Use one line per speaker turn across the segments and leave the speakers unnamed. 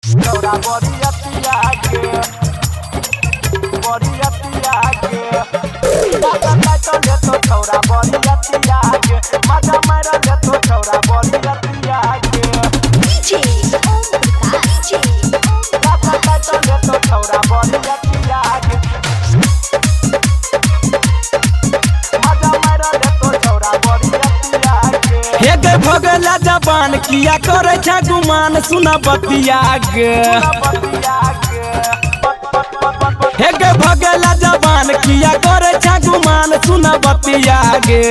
छौरा बरियतिया के दादा काटो ले तो छौरा बरियतिया के मजा मार ले तो छौरा बरियतिया के
DJ
दादा काटो ले तो छौरा बरियतिया के मजा मार ले तो छौरा बरियतिया के
हे गे भगला जबान किया करे छ गुमान सुना बतिया गे हे गे भगला जबान किया करे छ गुमान सुना बतिया गे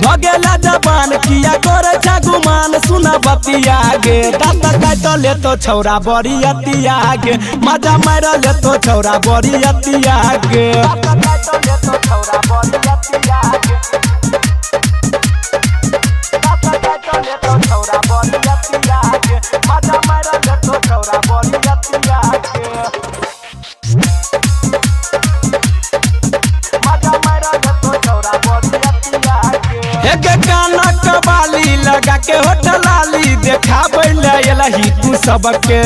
भगला जबान किया करे छ गुमान सुना बतिया गे दादा काटो ले तो छौरा बरियतिया गे मजा मार ले तो छौरा बरियतिया गे
दादा काटो ले तो छौरा बरियतिया के दादा काटो ले तो छौरा बरियतिया के मजा मार ले तो छौरा बरियतिया के मजा मार ले तो छौरा बरियतिया के
हे गे काना कबाली लगा के होटलाली देखाबै ले एलही तू सबके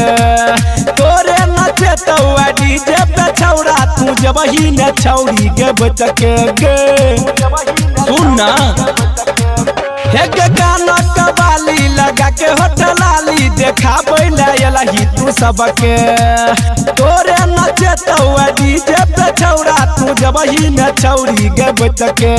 तोरे नचे तो डीजे पे छौरा तू जबही न छौरी गे बचके गे सुन ना हे गे गाना कबाली लगा के होटलाली देखाबै ले एलही तू सबके तोरे नचे तो डीजे पे छौरा तू जबही न छौरी गे बचके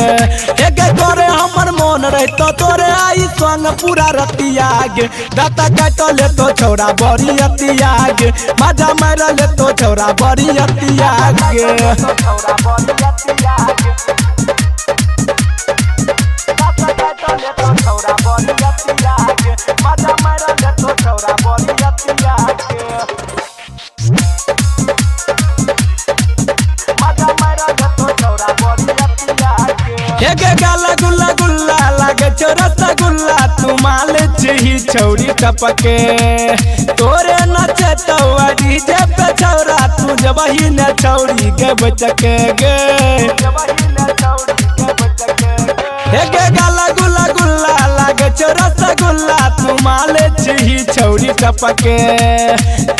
हे गे तोरे हमर मन रहतो तोरे आई संग पूरा रतिया गे दाता काटो ले तो छौरा बरियतिया गे मजा मार ले तो छौरा बरियतिया गे
छौरा बरियतिया के दादा काटो ले तो छौरा बरियतिया के मजा मार ले तो छौरा बरियतिया के मजा मार ले तो छौरा बरियतिया के
हे गे गाला गुल्ला गुल्ला लागे चोरसा गुल्ला तू माल छी छौरी टपके तोरे नचे तो डीजे पे छौरा तू जबही न छौरी गे बचके गे
जबही ले छौरी के बचके
हे गे गाला गुल्ला गुल्ला लागे चोरसा गुल्ला तू माल छी छौरी टपके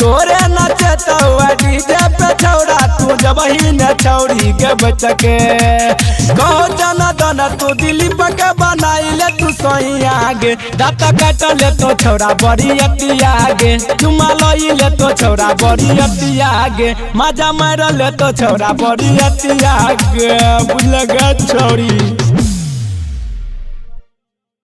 तोरे नचे तो डीजे पे छौरा तू जबही न छौरी गे बचके कहो जना दना तू दिलीप के बनाई ले तू सैया गे दाता काटो ले तो छौरा बरियतिया गे चुमा लई ले तो छौरा बरियतिया गे मजा मार ले तो छौरा बरियतिया गे बुझल गे छौरी।